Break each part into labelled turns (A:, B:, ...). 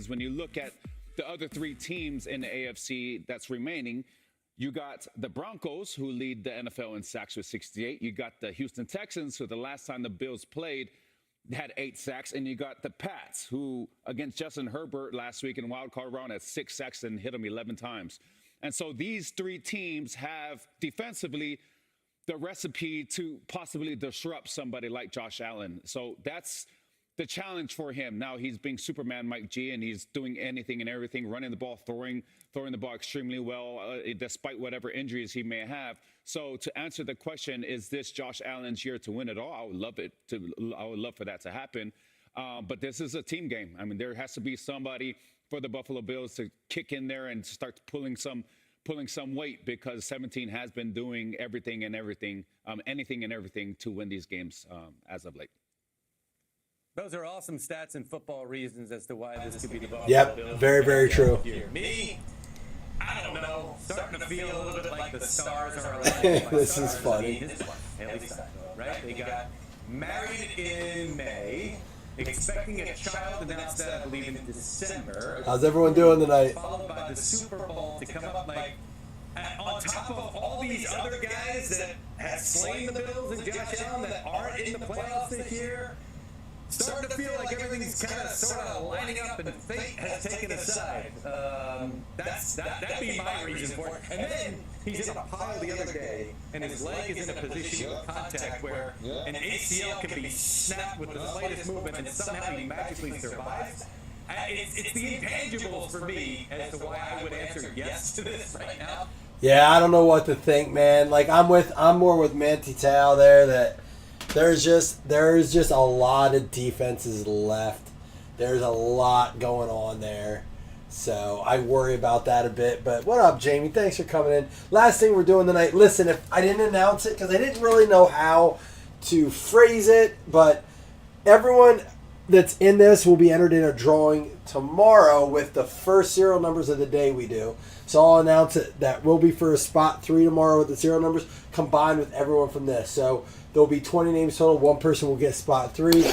A: when you look at the other three teams in the AFC that's remaining, you got the Broncos, who lead the NFL in sacks with 68. You got the Houston Texans, who the last time the Bills played had 8 sacks. And you got the Pats, who against Justin Herbert last week in wild card round had 6 sacks and hit him 11 times. And so these three teams have defensively the recipe to possibly disrupt somebody like Josh Allen. So that's the challenge for him. Now he's being Superman Mike G, and he's doing anything and everything, running the ball, throwing the ball extremely well, despite whatever injuries he may have. So to answer the question, is this Josh Allen's year to win it all? I would love for that to happen. But this is a team game. I mean, there has to be somebody for the Buffalo Bills to kick in there and start pulling some weight, because 17 has been doing anything and everything to win these games as of late.
B: Those are awesome stats and football reasons as to why this could be the Buffalo
C: Yep,
B: Bills.
C: very, very true.
B: Me, I don't know. Starting to feel a little bit like the stars are aligning.
C: This is funny.
B: At least I know, right? They got married in May, expecting a child announced that, I believe, in December.
C: How's everyone doing tonight?
B: Followed by the Super Bowl to come up like on top of all these other guys that have slain the Bills and Josh Allen that aren't in the playoffs this year. Starting to feel like everything's kind of sort of lining up and fate has taken a side. That'd be my reason for it. And then he's in a pile the other day, and his leg is in a position of contact where an ACL can be snapped with the slightest movement, and somehow he magically survives. It's the intangibles for me as to why I would answer yes to this right now.
C: Yeah, I don't know what to think, man. Like I'm more with Manti Te'o there, that there's just a lot of defenses left. There's a lot going on there. So I worry about that a bit. But what up, Jamie? Thanks for coming in. Last thing we're doing tonight. Listen, if I didn't announce it because I didn't really know how to phrase it, but everyone that's in this will be entered in a drawing tomorrow with the first serial numbers of the day we do. So I'll announce it. That will be for spot 3 tomorrow with the serial numbers combined with everyone from this. So there'll be 20 names total. One person will get spot 3.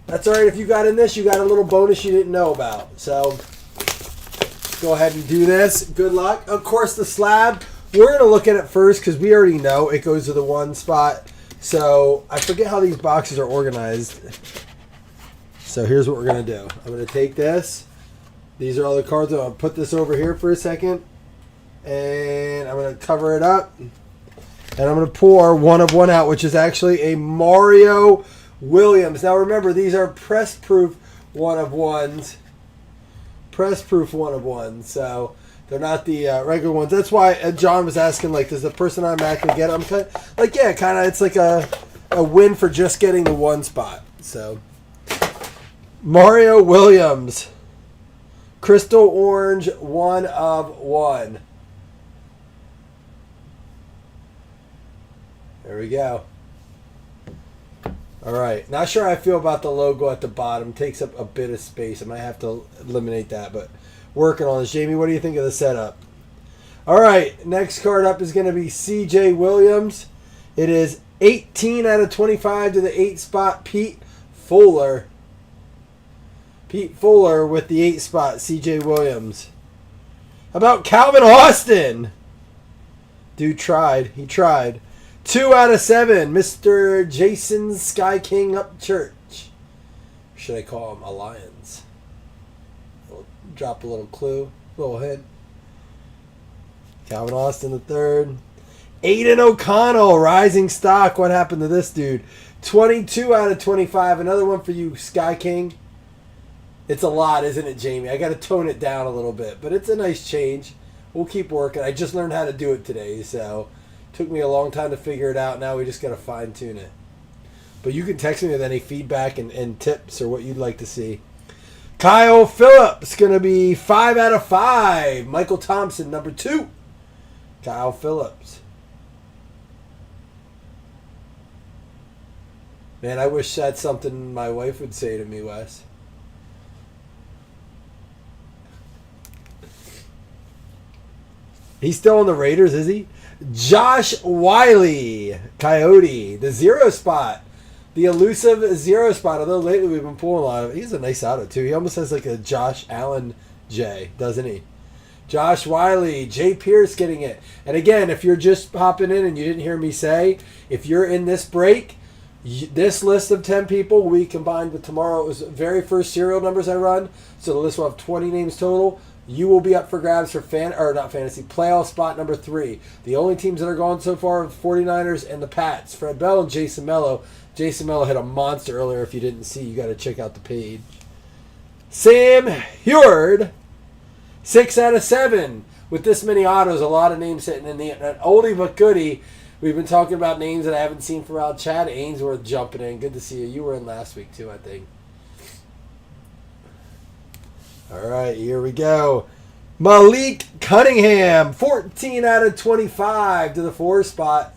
C: That's all right. If you got in this, you got a little bonus you didn't know about. So go ahead and do this. Good luck. Of course, the slab, we're going to look at it first because we already know it goes to the 1 spot. So I forget how these boxes are organized. So here's what we're going to do. I'm going to take this. These are all the cards. I'm going to put this over here for a second. And I'm going to cover it up. And I'm going to pour 1 of 1 out, which is actually a Mario Williams. Now remember, these are press-proof 1 of 1s. Press-proof 1 of 1s. So they're not the regular ones. That's why John was asking, like, does the person automatically get it? I'm kind of, like, yeah, kind of. It's like a win for just getting the 1 spot. So Mario Williams. Crystal Orange 1 of 1. There we go. All right. Not sure how I feel about the logo at the bottom. Takes up a bit of space. I might have to eliminate that, but working on this. Jamie, what do you think of the setup? All right. Next card up is going to be CJ Williams. It is 18 out of 25 to the 8 spot. Pete Fuller. Pete Fuller with the 8 spot. CJ Williams. How about Calvin Austin? Dude tried. He tried. 2 out of 7, Mr. Jason Sky King Upchurch. Should I call him Alliance? Drop a little clue, a little hint. Calvin Austin the 3rd. Aiden O'Connell, rising stock. What happened to this dude? 22 out of 25. Another one for you, Sky King. It's a lot, isn't it, Jamie? I got to tone it down a little bit, but it's a nice change. We'll keep working. I just learned how to do it today, so took me a long time to figure it out. Now we just got to fine-tune it. But you can text me with any feedback and tips or what you'd like to see. Kyle Phillips, going to be 5 out of 5. Michael Thompson, number 2. Kyle Phillips. Man, I wish that's something my wife would say to me, Wes. He's still on the Raiders, is he? Josh Wiley, Coyote, the 0 spot. The elusive 0 spot, although lately we've been pulling a lot of it. He's a nice auto, too. He almost has like a Josh Allen J, doesn't he? Josh Wiley, Jay Pierce getting it. And again, if you're just popping in and you didn't hear me say, if you're in this break, this list of 10 people we combined with tomorrow, it was the very first serial numbers I run. So the list will have 20 names total. You will be up for grabs for playoff spot number 3. The only teams that are gone so far are the 49ers and the Pats. Fred Bell and Jason Mello. Jason Mello hit a monster earlier. If you didn't see, you got to check out the page. Sam Heward, 6 out of 7. With this many autos, a lot of names sitting in the an oldie but goodie. We've been talking about names that I haven't seen for a while. Chad Ainsworth jumping in. Good to see you. You were in last week too, I think. All right, here we go. Malik Cunningham, 14 out of 25 to the 4 spot.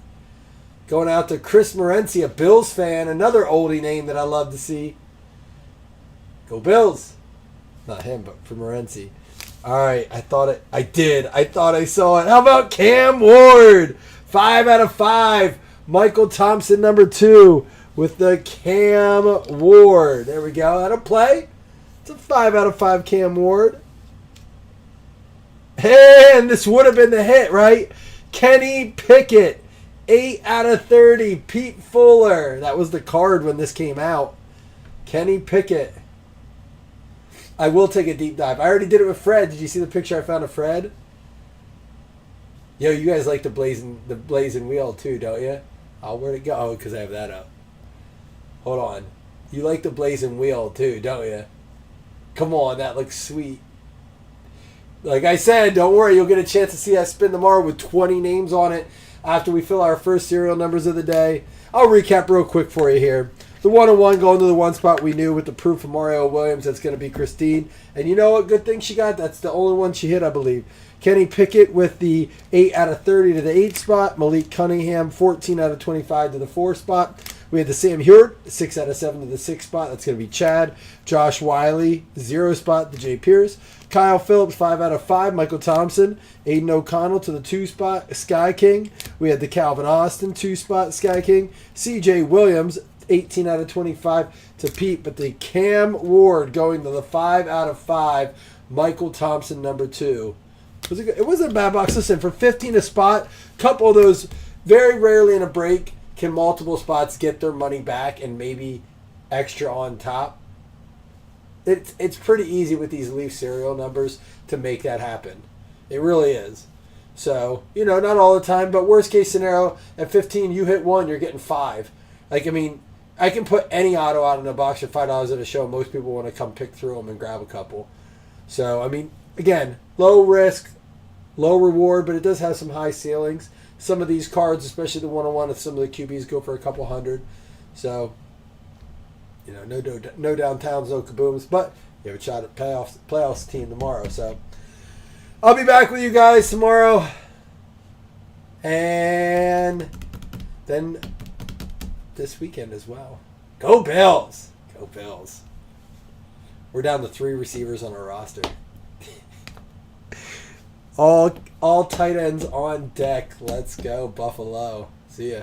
C: Going out to Chris Morency, a Bills fan. Another oldie name that I love to see. Go Bills. Not him, but for Morency. All right, I thought I saw it. How about Cam Ward? 5 out of 5. Michael Thompson, number 2, with the Cam Ward. There we go. That'll play. It's a 5 out of 5 Cam Ward. And this would have been the hit, right? Kenny Pickett, 8 out of 30. Pete Fuller. That was the card when this came out. Kenny Pickett. I will take a deep dive. I already did it with Fred. Did you see the picture I found of Fred? Yo, you guys like the blazing wheel too, don't you? Oh, where'd it go? Oh, because I have that up. Hold on. You like the blazing wheel too, don't you? Come on, that looks sweet. Like I said, don't worry. You'll get a chance to see that spin tomorrow with 20 names on it after we fill our first serial numbers of the day. I'll recap real quick for you here. The 101 going to the 1 spot we knew with the proof of Mario Williams. That's going to be Christine. And you know what good thing she got? That's the only one she hit, I believe. Kenny Pickett with the 8 out of 30 to the 8 spot. Malik Cunningham, 14 out of 25 to the 4 spot. We had the Sam Heward, 6 out of 7 to the 6 spot. That's going to be Chad. Josh Wiley, 0 spot to Jay Pierce. Kyle Phillips, 5 out of 5. Michael Thompson. Aiden O'Connell to the 2 spot. Sky King. We had the Calvin Austin, 2 spot. Sky King. CJ Williams, 18 out of 25 to Pete. But the Cam Ward going to the 5 out of 5. Michael Thompson, number 2. It wasn't a bad box. Listen, for 15 a spot, couple of those, very rarely in a break can multiple spots get their money back and maybe extra on top. It's pretty easy with these Leaf serial numbers to make that happen. It really is. So, not all the time, but worst case scenario, at 15, you hit 1, you're getting 5. I can put any auto out in a box for $5 at a show. Most people want to come pick through them and grab a couple. So, again, low risk, low reward, but it does have some high ceilings. Some of these cards, especially the 101, if some of the QBs go for a couple hundred. So, no downtowns, no kabooms, but you have a shot at playoffs team tomorrow. So, I'll be back with you guys tomorrow. And then this weekend as well. Go Bills! Go Bills. We're down to 3 receivers on our roster. All tight ends on deck. Let's go, Buffalo. See ya.